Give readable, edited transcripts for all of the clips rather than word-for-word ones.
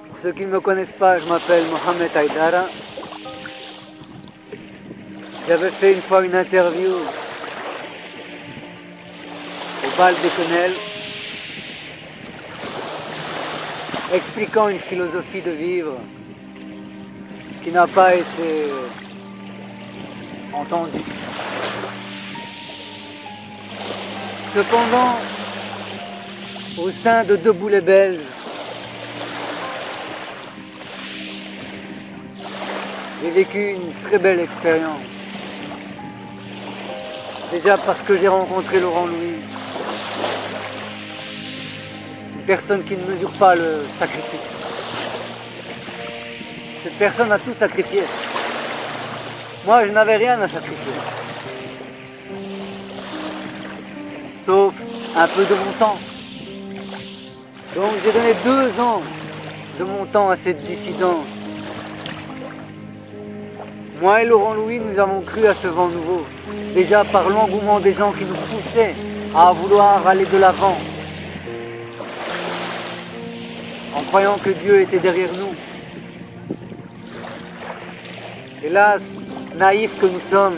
Pour ceux qui ne me connaissent pas, je m'appelle Mohamed Aïdara. J'avais fait une fois une interview au bal des Quenelles, expliquant une philosophie de vivre qui n'a pas été entendue. Cependant, au sein de Debout les Belges, j'ai vécu une très belle expérience. Déjà parce que j'ai rencontré Laurent Louis, une personne qui ne mesure pas le sacrifice. Cette personne a tout sacrifié. Moi, je n'avais rien à sacrifier. Sauf un peu de mon temps. Donc j'ai donné 2 ans de mon temps à cette dissidence. Moi et Laurent Louis, nous avons cru à ce vent nouveau, déjà par l'engouement des gens qui nous poussaient à vouloir aller de l'avant, en croyant que Dieu était derrière nous. Hélas, naïfs que nous sommes,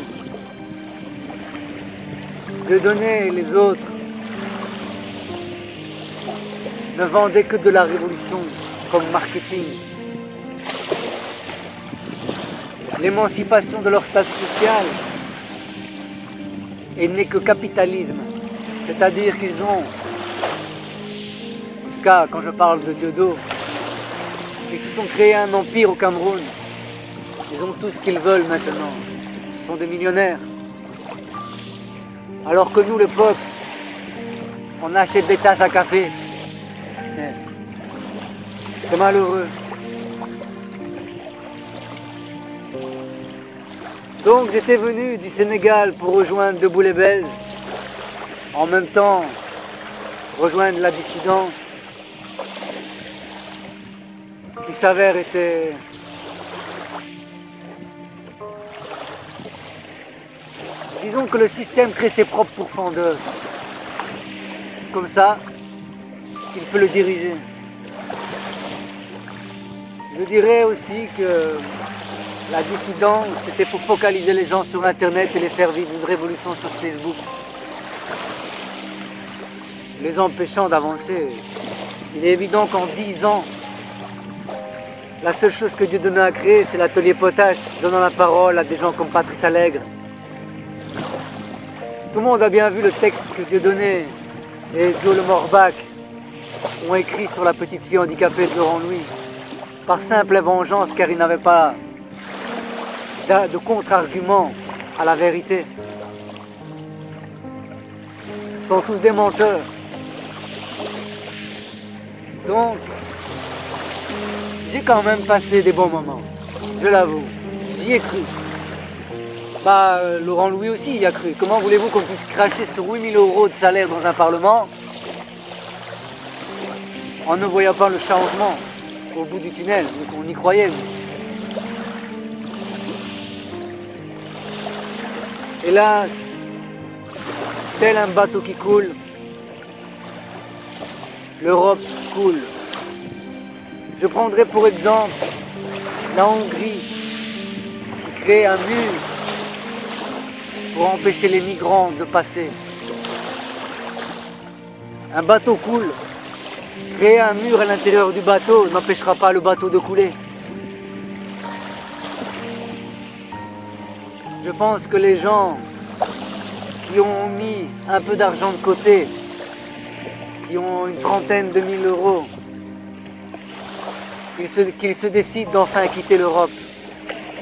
de donner les autres ne vendaient que de la révolution comme marketing. L'émancipation de leur statut social n'est que capitalisme, c'est-à-dire qu'ils ont, en tout cas quand je parle de Dieudo, ils se sont créés un empire au Cameroun. Ils ont tout ce qu'ils veulent maintenant. Ce sont des millionnaires. Alors que nous, le peuple, on achète des tasses à café. C'est malheureux. Donc j'étais venu du Sénégal pour rejoindre Debout les Belges, en même temps rejoindre la dissidence, qui s'avère était disons que le système crée ses propres pourfendeurs. Comme ça, il peut le diriger. Je dirais aussi que la dissidence, c'était pour focaliser les gens sur Internet et les faire vivre une révolution sur Facebook, les empêchant d'avancer. Il est évident qu'en 10 ans, la seule chose que Dieudonné a créée, c'est l'atelier potache, donnant la parole à des gens comme Patrice Allègre. Tout le monde a bien vu le texte que Dieudonné et Joe Le Morbac ont écrit sur la petite fille handicapée de Laurent Louis, par simple vengeance, car ils n'avaient pas de contre-argument à la vérité. Ils sont tous des menteurs. Donc, j'ai quand même passé des bons moments, je l'avoue. J'y ai cru. Laurent Louis aussi y a cru. Comment voulez-vous qu'on puisse cracher sur 8 000 € de salaire dans un parlement en ne voyant pas le changement au bout du tunnel? On y croyait, nous. Hélas, tel un bateau qui coule, l'Europe coule. Je prendrai pour exemple la Hongrie qui crée un mur pour empêcher les migrants de passer. Un bateau coule. Créer un mur à l'intérieur du bateau n'empêchera pas le bateau de couler. Je pense que les gens qui ont mis un peu d'argent de côté, qui ont une trentaine de 1000 €, qu'ils se décident d'enfin quitter l'Europe,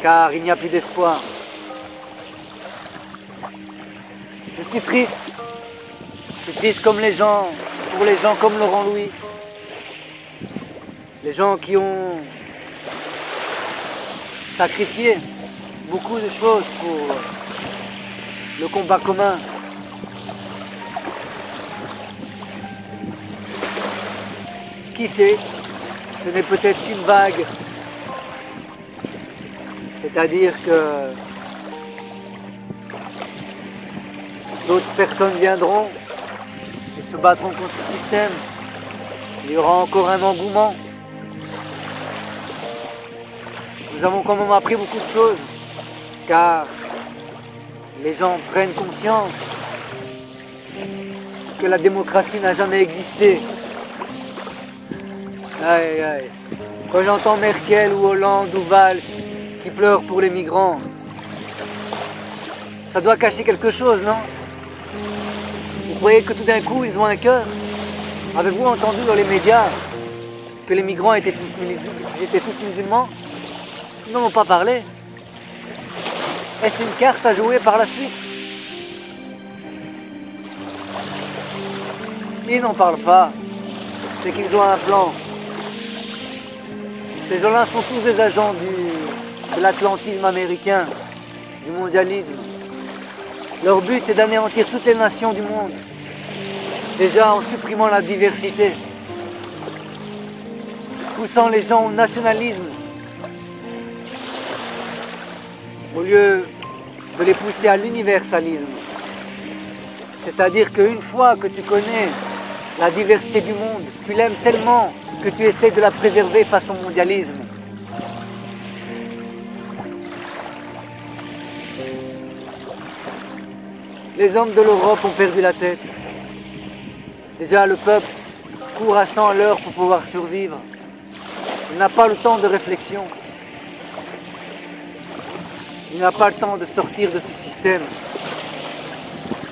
car il n'y a plus d'espoir. Je suis triste. Je suis triste comme les gens, pour les gens comme Laurent Louis. Les gens qui ont sacrifié beaucoup de choses pour le combat commun. Qui sait, ce n'est peut-être qu'une vague. C'est-à-dire que d'autres personnes viendront et se battront contre ce système. Il y aura encore un engouement. nous avons quand même appris beaucoup de choses, car les gens prennent conscience que la démocratie n'a jamais existé. Aïe, aïe. Quand j'entends Merkel ou Hollande ou Valls qui pleurent pour les migrants, ça doit cacher quelque chose, non? Vous croyez que tout d'un coup ils ont un cœur? Avez-vous entendu dans les médias que les migrants étaient tous musulmans? Ils n'en ont pas parlé. Est-ce une carte à jouer par la suite? S'ils n'en parlent pas, c'est qu'ils ont un plan. Ces gens-là sont tous des agents de l'atlantisme américain, du mondialisme. Leur but est d'anéantir toutes les nations du monde, déjà en supprimant la diversité, poussant les gens au nationalisme, au lieu de les pousser à l'universalisme. C'est-à-dire qu'une fois que tu connais la diversité du monde, tu l'aimes tellement que tu essaies de la préserver face au mondialisme. Les hommes de l'Europe ont perdu la tête. Déjà, le peuple court à 100 à l'heure pour pouvoir survivre. Il n'a pas le temps de réflexion. Il n'a pas le temps de sortir de ce système.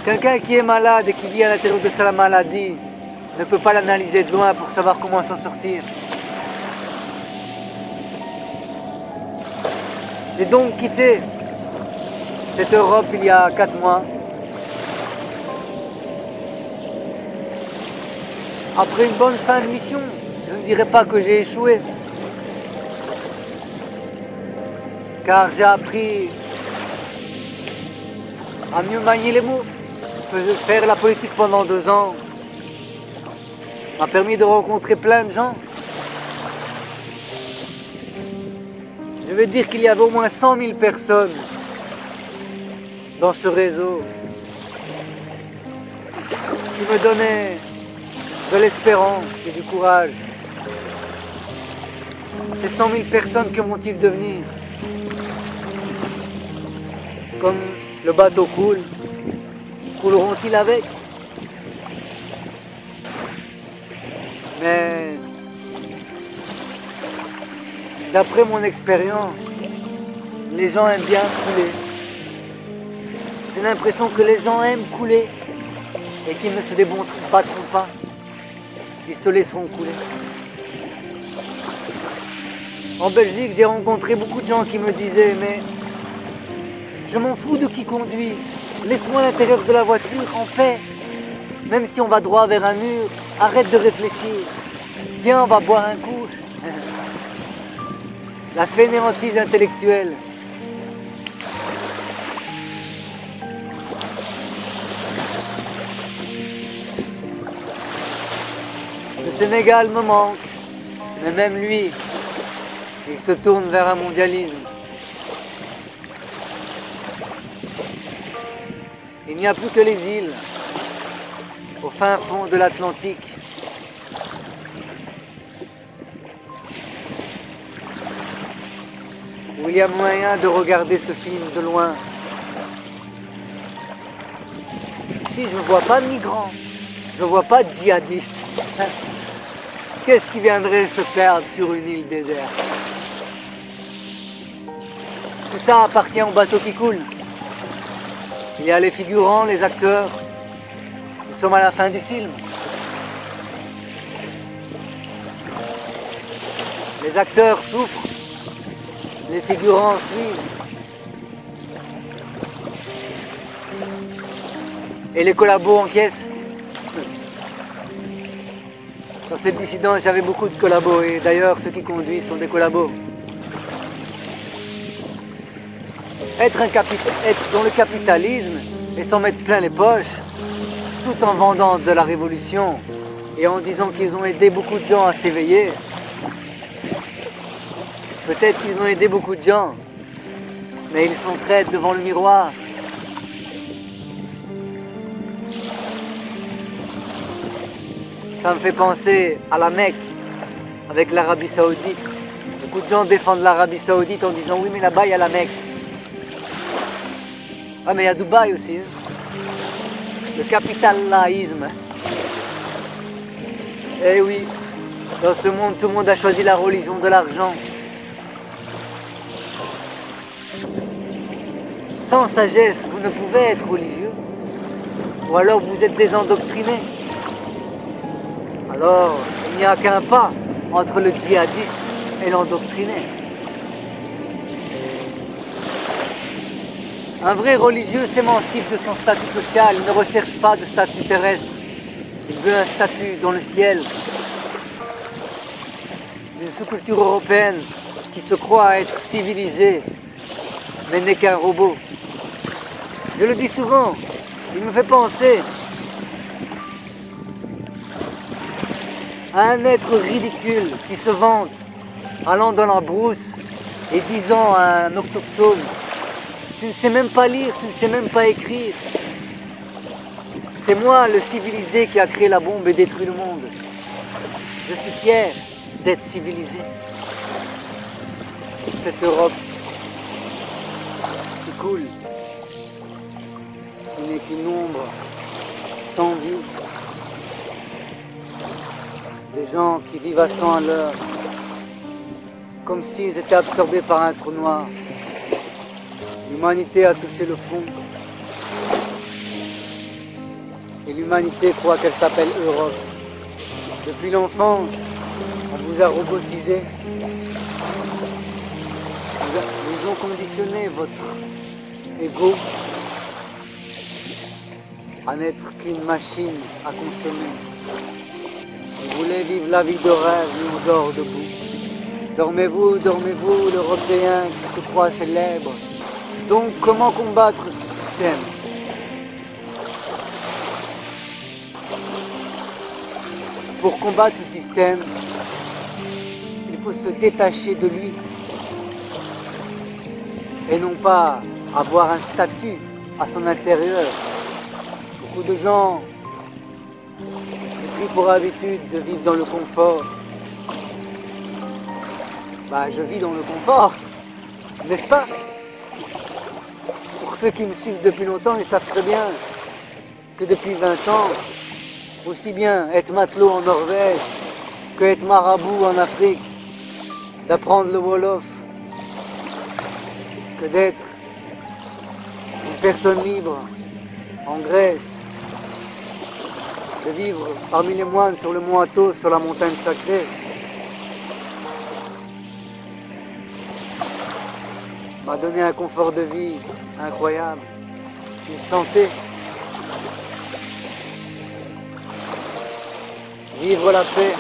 Quelqu'un qui est malade et qui vit à l'intérieur de sa maladie ne peut pas l'analyser de loin pour savoir comment s'en sortir. J'ai donc quitté cette Europe il y a 4 mois. Après une bonne fin de mission, je ne dirais pas que j'ai échoué. Car j'ai appris à mieux manier les mots. Faire la politique pendant 2 ans m'a permis de rencontrer plein de gens. Je veux dire qu'il y avait au moins 100 000 personnes dans ce réseau qui me donnaient de l'espérance et du courage. Ces 100 000 personnes, que vont-ils devenir? Comme le bateau coule, couleront-ils avec? Mais d'après mon expérience, les gens aiment bien couler. J'ai l'impression que les gens aiment couler et qu'ils ne se débattront pas. Ils se laisseront couler. En Belgique, j'ai rencontré beaucoup de gens qui me disaient « Mais je m'en fous de qui conduit. Laisse-moi à l'intérieur de la voiture en paix. Même si on va droit vers un mur, arrête de réfléchir. Viens, on va boire un coup. » La fainéantise intellectuelle. Le Sénégal me manque, mais même lui, il se tourne vers un mondialisme. Il n'y a plus que les îles, au fin fond de l'Atlantique. Où il y a moyen de regarder ce film de loin. Ici, je ne vois pas de migrants, je ne vois pas de djihadistes. Qu'est-ce qui viendrait se perdre sur une île déserte? Tout ça appartient au bateau qui coule. Il y a les figurants, les acteurs. Nous sommes à la fin du film. Les acteurs souffrent, les figurants suivent. Et les collabos encaissent. Dans cette dissidence, il y avait beaucoup de collabos, et d'ailleurs, ceux qui conduisent sont des collabos. Être dans le capitalisme et s'en mettre plein les poches, tout en vendant de la révolution et en disant qu'ils ont aidé beaucoup de gens à s'éveiller. Peut-être qu'ils ont aidé beaucoup de gens, mais ils sont traites devant le miroir. Ça me fait penser à la Mecque, avec l'Arabie Saoudite, Beaucoup de gens défendent l'Arabie Saoudite en disant oui mais là-bas il y a la Mecque. Ah mais il y a Dubaï aussi. Hein. Le capitalisme. Eh oui, dans ce monde tout le monde a choisi la religion de l'argent. Sans sagesse, vous ne pouvez être religieux. Ou alors vous êtes désendoctriné. Alors, il n'y a qu'un pas entre le djihadiste et l'endoctriné. Un vrai religieux s'émancipe de son statut social, il ne recherche pas de statut terrestre, il veut un statut dans le ciel. Une sous-culture européenne qui se croit être civilisée, mais n'est qu'un robot. Je le dis souvent, il me fait penser à un être ridicule qui se vante, allant dans la brousse et disant à un autochtone: tu ne sais même pas lire, tu ne sais même pas écrire. C'est moi, le civilisé, qui a créé la bombe et détruit le monde. Je suis fier d'être civilisé. Cette Europe qui coule, qui n'est qu'une ombre sans vie. Des gens qui vivent à 100 à l'heure, comme s'ils étaient absorbés par un trou noir. L'humanité a touché le fond. Et l'humanité croit qu'elle s'appelle Europe. Depuis l'enfance, on vous a robotisé. Ils ont conditionné votre ego à n'être qu'une machine à consommer. Vous voulez vivre la vie de rêve, mais on dort debout. Dormez-vous, dormez-vous, l'Européen qui se croit célèbre. Donc, comment combattre ce système? Pour combattre ce système, il faut se détacher de lui et non pas avoir un statut à son intérieur. Beaucoup de gens ont pris pour habitude de vivre dans le confort. Je vis dans le confort, n'est-ce pas? Pour ceux qui me suivent depuis longtemps, ils savent très bien que depuis 20 ans, aussi bien être matelot en Norvège que être marabout en Afrique, d'apprendre le Wolof, que d'être une personne libre en Grèce, de vivre parmi les moines sur le mont Athos, sur la montagne sacrée, m'a donné un confort de vie incroyable, une santé. Vivre la paix.